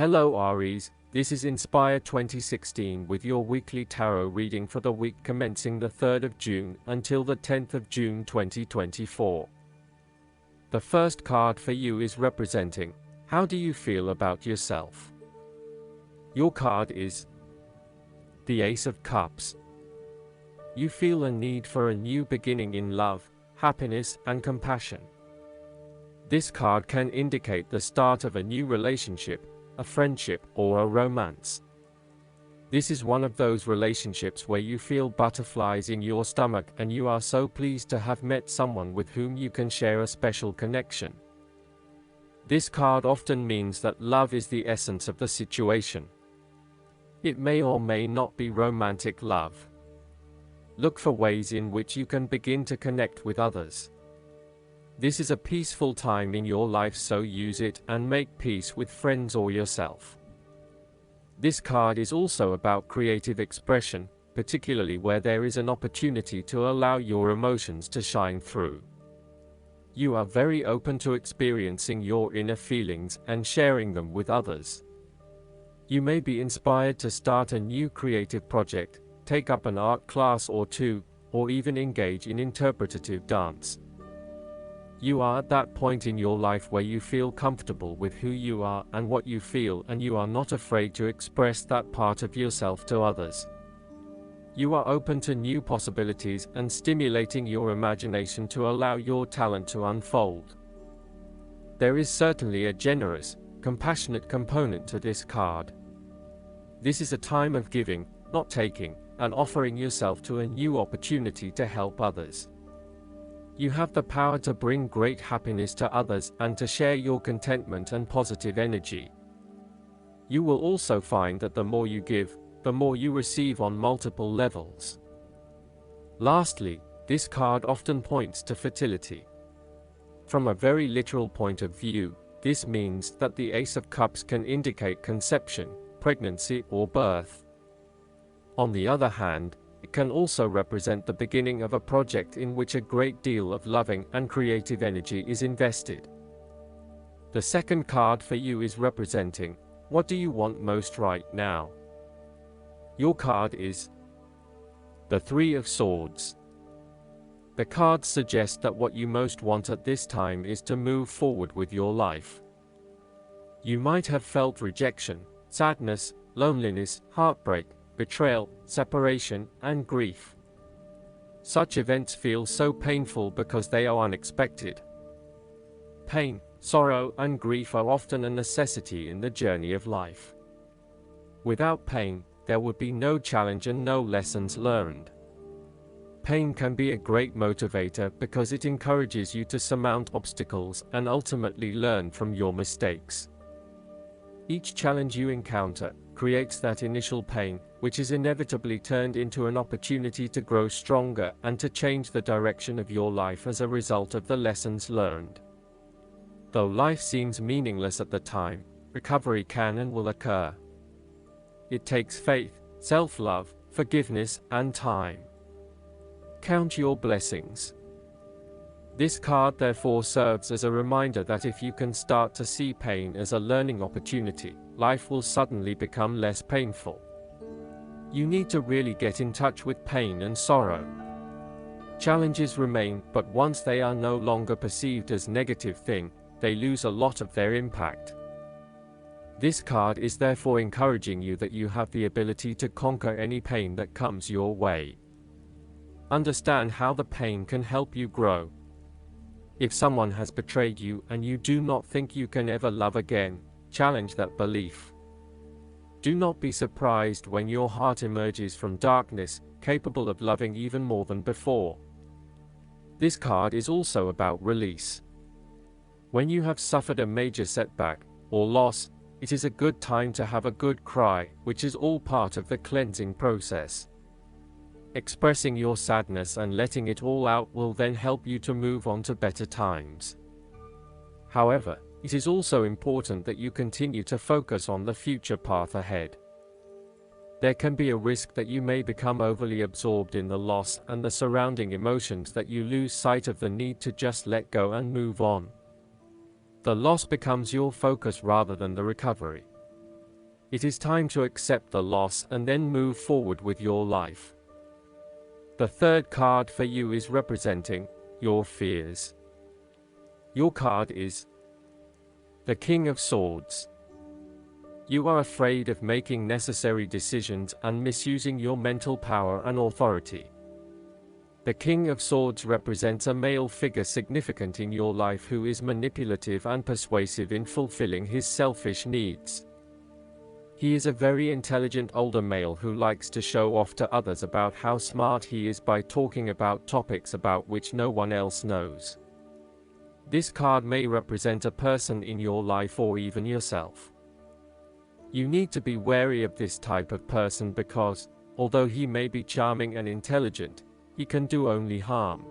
Hello Aries, this is Inspire 2016 with your weekly tarot reading for the week commencing the 3rd of June until the 10th of June 2024. The first card for you is representing, how do you feel about yourself? Your card is the Ace of Cups. You feel a need for a new beginning in love, happiness, and compassion. This card can indicate the start of a new relationship, a friendship, or a romance. This is one of those relationships where you feel butterflies in your stomach and you are so pleased to have met someone with whom you can share a special connection. This card often means that love is the essence of the situation. It may or may not be romantic love. Look for ways in which you can begin to connect with others. This is a peaceful time in your life, so use it and make peace with friends or yourself. This card is also about creative expression, particularly where there is an opportunity to allow your emotions to shine through. You are very open to experiencing your inner feelings and sharing them with others. You may be inspired to start a new creative project, take up an art class or two, or even engage in interpretative dance. You are at that point in your life where you feel comfortable with who you are and what you feel, and you are not afraid to express that part of yourself to others. You are open to new possibilities and stimulating your imagination to allow your talent to unfold. There is certainly a generous, compassionate component to this card. This is a time of giving, not taking, and offering yourself to a new opportunity to help others. You have the power to bring great happiness to others and to share your contentment and positive energy. You will also find that the more you give, the more you receive on multiple levels. Lastly, this card often points to fertility. From a very literal point of view, this means that the Ace of Cups can indicate conception, pregnancy, or birth. On the other hand, it can also represent the beginning of a project in which a great deal of loving and creative energy is invested. The second card for you is representing, what do you want most right now? Your card is the Three of Swords. The cards suggest that what you most want at this time is to move forward with your life. You might have felt rejection, sadness, loneliness, heartbreak, betrayal, separation, and grief. Such events feel so painful because they are unexpected. Pain, sorrow, and grief are often a necessity in the journey of life. Without pain, there would be no challenge and no lessons learned. Pain can be a great motivator because it encourages you to surmount obstacles and ultimately learn from your mistakes. Each challenge you encounter creates that initial pain, which is inevitably turned into an opportunity to grow stronger and to change the direction of your life as a result of the lessons learned. Though life seems meaningless at the time, recovery can and will occur. It takes faith, self-love, forgiveness, and time. Count your blessings. This card therefore serves as a reminder that if you can start to see pain as a learning opportunity, life will suddenly become less painful. You need to really get in touch with pain and sorrow. Challenges remain, but once they are no longer perceived as negative thing, they lose a lot of their impact. This card is therefore encouraging you that you have the ability to conquer any pain that comes your way. Understand how the pain can help you grow. If someone has betrayed you and you do not think you can ever love again, challenge that belief. Do not be surprised when your heart emerges from darkness, capable of loving even more than before. This card is also about release. When you have suffered a major setback or loss, it is a good time to have a good cry, which is all part of the cleansing process. Expressing your sadness and letting it all out will then help you to move on to better times. However, it is also important that you continue to focus on the future path ahead. There can be a risk that you may become overly absorbed in the loss and the surrounding emotions that you lose sight of the need to just let go and move on. The loss becomes your focus rather than the recovery. It is time to accept the loss and then move forward with your life. The third card for you is representing your fears. Your card is the King of Swords. You are afraid of making necessary decisions and misusing your mental power and authority. The King of Swords represents a male figure significant in your life who is manipulative and persuasive in fulfilling his selfish needs. He is a very intelligent older male who likes to show off to others about how smart he is by talking about topics about which no one else knows. This card may represent a person in your life or even yourself. You need to be wary of this type of person because, although he may be charming and intelligent, he can do only harm.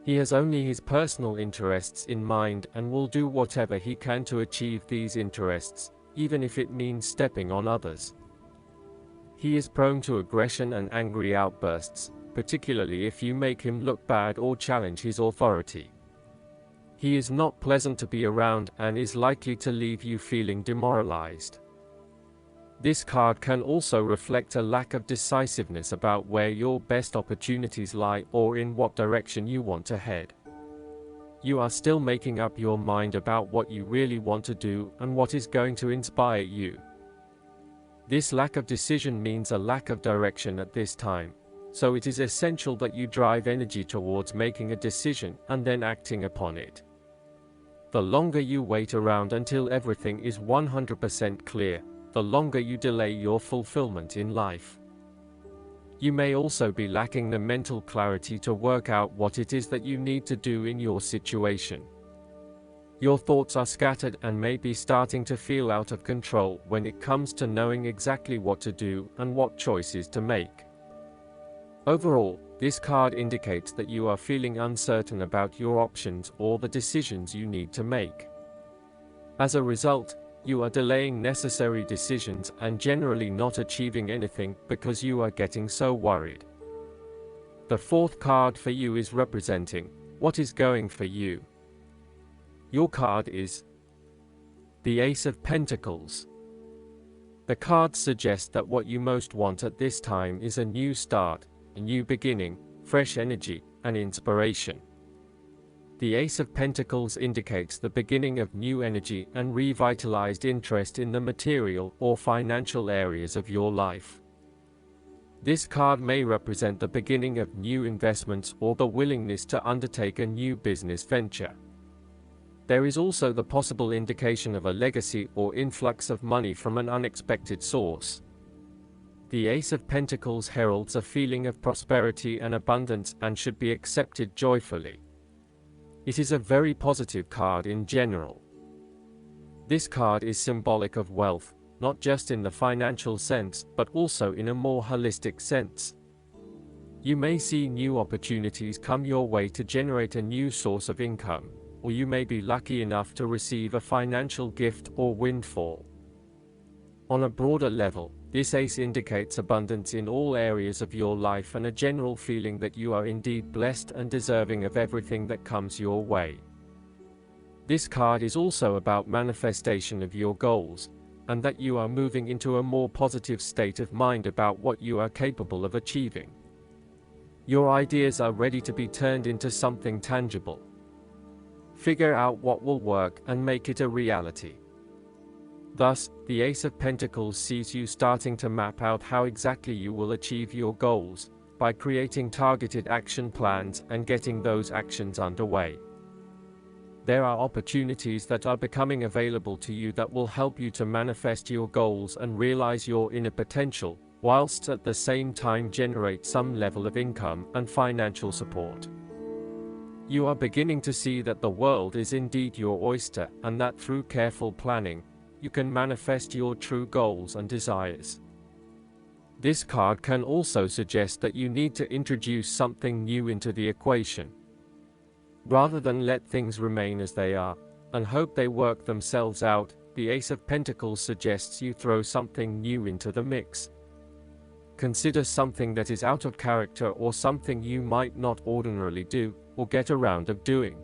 He has only his personal interests in mind and will do whatever he can to achieve these interests, even if it means stepping on others. He is prone to aggression and angry outbursts, particularly if you make him look bad or challenge his authority. He is not pleasant to be around and is likely to leave you feeling demoralized. This card can also reflect a lack of decisiveness about where your best opportunities lie or in what direction you want to head. You are still making up your mind about what you really want to do and what is going to inspire you. This lack of decision means a lack of direction at this time, so it is essential that you drive energy towards making a decision and then acting upon it. The longer you wait around until everything is 100% clear, the longer you delay your fulfillment in life. You may also be lacking the mental clarity to work out what it is that you need to do in your situation. Your thoughts are scattered and may be starting to feel out of control when it comes to knowing exactly what to do and what choices to make. Overall, this card indicates that you are feeling uncertain about your options or the decisions you need to make. As a result, you are delaying necessary decisions and generally not achieving anything because you are getting so worried. The fourth card for you is representing what is going for you. Your card is the Ace of Pentacles. The cards suggest that what you most want at this time is a new start, a new beginning, fresh energy, and inspiration. The Ace of Pentacles indicates the beginning of new energy and revitalized interest in the material or financial areas of your life. This card may represent the beginning of new investments or the willingness to undertake a new business venture. There is also the possible indication of a legacy or influx of money from an unexpected source. The Ace of Pentacles heralds a feeling of prosperity and abundance and should be accepted joyfully. It is a very positive card in general. This card is symbolic of wealth, not just in the financial sense, but also in a more holistic sense. You may see new opportunities come your way to generate a new source of income, or you may be lucky enough to receive a financial gift or windfall. On a broader level, this ace indicates abundance in all areas of your life and a general feeling that you are indeed blessed and deserving of everything that comes your way. This card is also about manifestation of your goals, and that you are moving into a more positive state of mind about what you are capable of achieving. Your ideas are ready to be turned into something tangible. Figure out what will work and make it a reality. Thus, the Ace of Pentacles sees you starting to map out how exactly you will achieve your goals, by creating targeted action plans and getting those actions underway. There are opportunities that are becoming available to you that will help you to manifest your goals and realize your inner potential, whilst at the same time generate some level of income and financial support. You are beginning to see that the world is indeed your oyster, and that through careful planning, you can manifest your true goals and desires. This card can also suggest that you need to introduce something new into the equation. Rather than let things remain as they are, and hope they work themselves out, the Ace of Pentacles suggests you throw something new into the mix. Consider something that is out of character or something you might not ordinarily do, or get around of doing.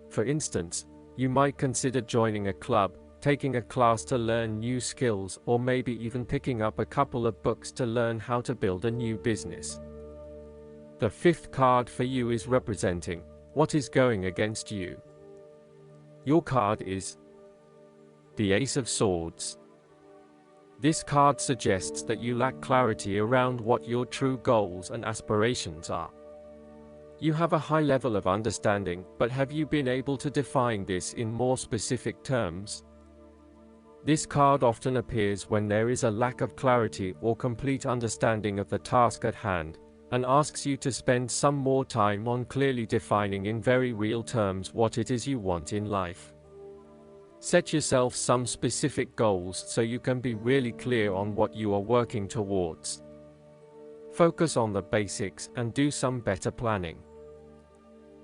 For instance, you might consider joining a club, taking a class to learn new skills, or maybe even picking up a couple of books to learn how to build a new business. The fifth card for you is representing what is going against you. Your card is the Ace of Swords. This card suggests that you lack clarity around what your true goals and aspirations are. You have a high level of understanding, but have you been able to define this in more specific terms? This card often appears when there is a lack of clarity or complete understanding of the task at hand, and asks you to spend some more time on clearly defining in very real terms what it is you want in life. Set yourself some specific goals so you can be really clear on what you are working towards. Focus on the basics and do some better planning.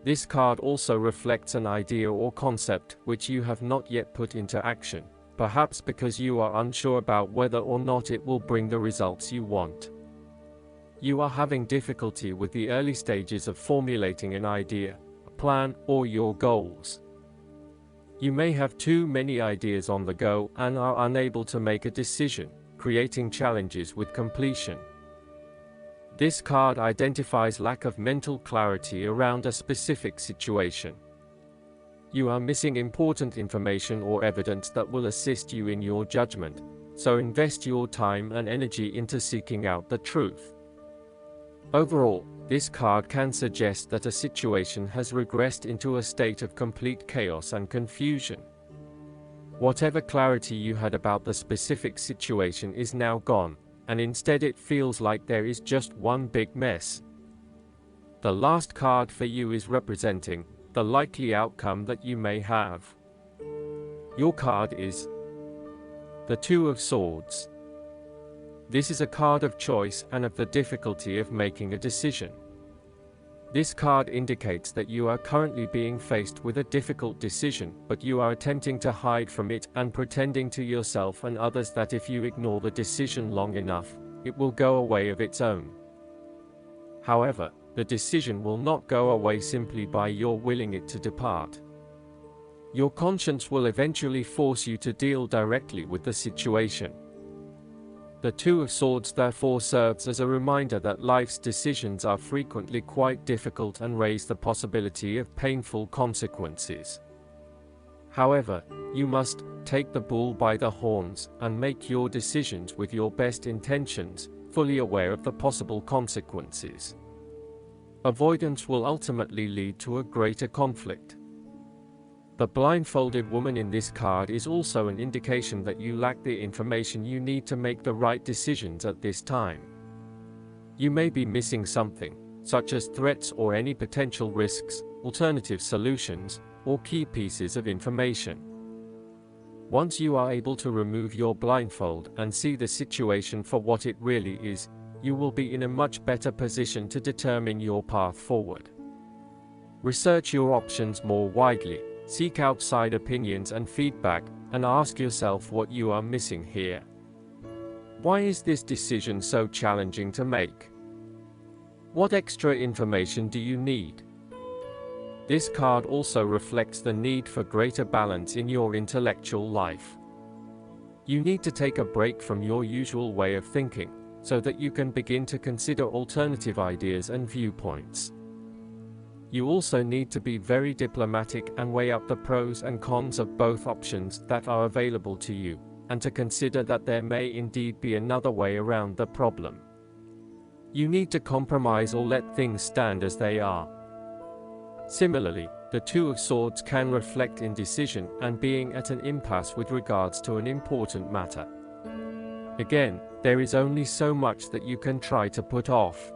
This card also reflects an idea or concept which you have not yet put into action, perhaps because you are unsure about whether or not it will bring the results you want. You are having difficulty with the early stages of formulating an idea, a plan, or your goals. You may have too many ideas on the go and are unable to make a decision, creating challenges with completion. This card identifies lack of mental clarity around a specific situation. You are missing important information or evidence that will assist you in your judgment, so invest your time and energy into seeking out the truth. Overall, this card can suggest that a situation has regressed into a state of complete chaos and confusion. Whatever clarity you had about the specific situation is now gone, and instead it feels like there is just one big mess. The last card for you is representing the likely outcome that you may have. Your card is the Two of Swords. This is a card of choice and of the difficulty of making a decision. This card indicates that you are currently being faced with a difficult decision, but you are attempting to hide from it and pretending to yourself and others that if you ignore the decision long enough, it will go away of its own. However, the decision will not go away simply by your willing it to depart. Your conscience will eventually force you to deal directly with the situation. The Two of Swords therefore serves as a reminder that life's decisions are frequently quite difficult and raise the possibility of painful consequences. However, you must take the bull by the horns and make your decisions with your best intentions, fully aware of the possible consequences. Avoidance will ultimately lead to a greater conflict. The blindfolded woman in this card is also an indication that you lack the information you need to make the right decisions at this time. You may be missing something, such as threats or any potential risks, alternative solutions, or key pieces of information. Once you are able to remove your blindfold and see the situation for what it really is, you will be in a much better position to determine your path forward. Research your options more widely. Seek outside opinions and feedback, and ask yourself what you are missing here. Why is this decision so challenging to make? What extra information do you need? This card also reflects the need for greater balance in your intellectual life. You need to take a break from your usual way of thinking, so that you can begin to consider alternative ideas and viewpoints. You also need to be very diplomatic and weigh up the pros and cons of both options that are available to you, and to consider that there may indeed be another way around the problem. You need to compromise or let things stand as they are. Similarly, the Two of Swords can reflect indecision and being at an impasse with regards to an important matter. Again, there is only so much that you can try to put off.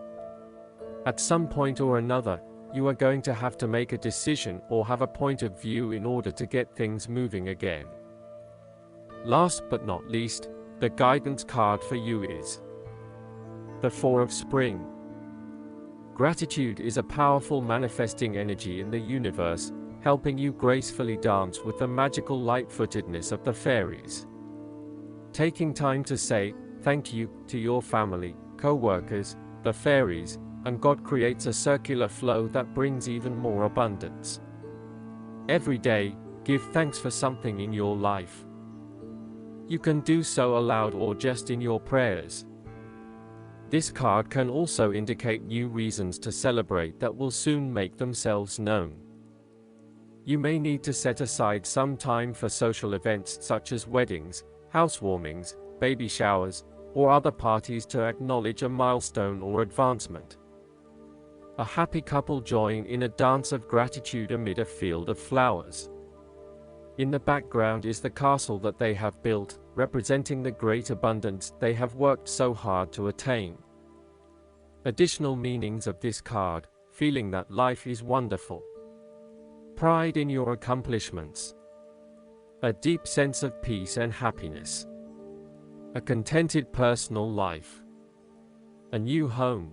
At some point or another, you are going to have to make a decision or have a point of view in order to get things moving again. Last but not least, the guidance card for you is the Four of Spring. Gratitude is a powerful manifesting energy in the universe, helping you gracefully dance with the magical light-footedness of the fairies. Taking time to say thank you to your family, co-workers, the fairies, and God creates a circular flow that brings even more abundance. Every day, give thanks for something in your life. You can do so aloud or just in your prayers. This card can also indicate new reasons to celebrate that will soon make themselves known. You may need to set aside some time for social events such as weddings, housewarmings, baby showers, or other parties to acknowledge a milestone or advancement. A happy couple join in a dance of gratitude amid a field of flowers. In the background is the castle that they have built, representing the great abundance they have worked so hard to attain. Additional meanings of this card: feeling that life is wonderful, pride in your accomplishments, a deep sense of peace and happiness, a contented personal life, a new home.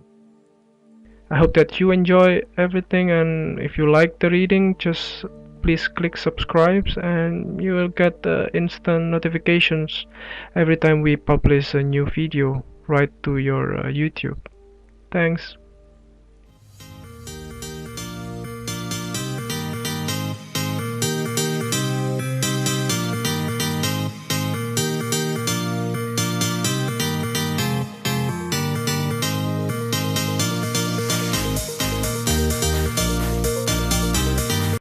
I hope that you enjoy everything, and if you like the reading, just please click subscribe and you will get instant notifications every time we publish a new video right to your YouTube. Thanks.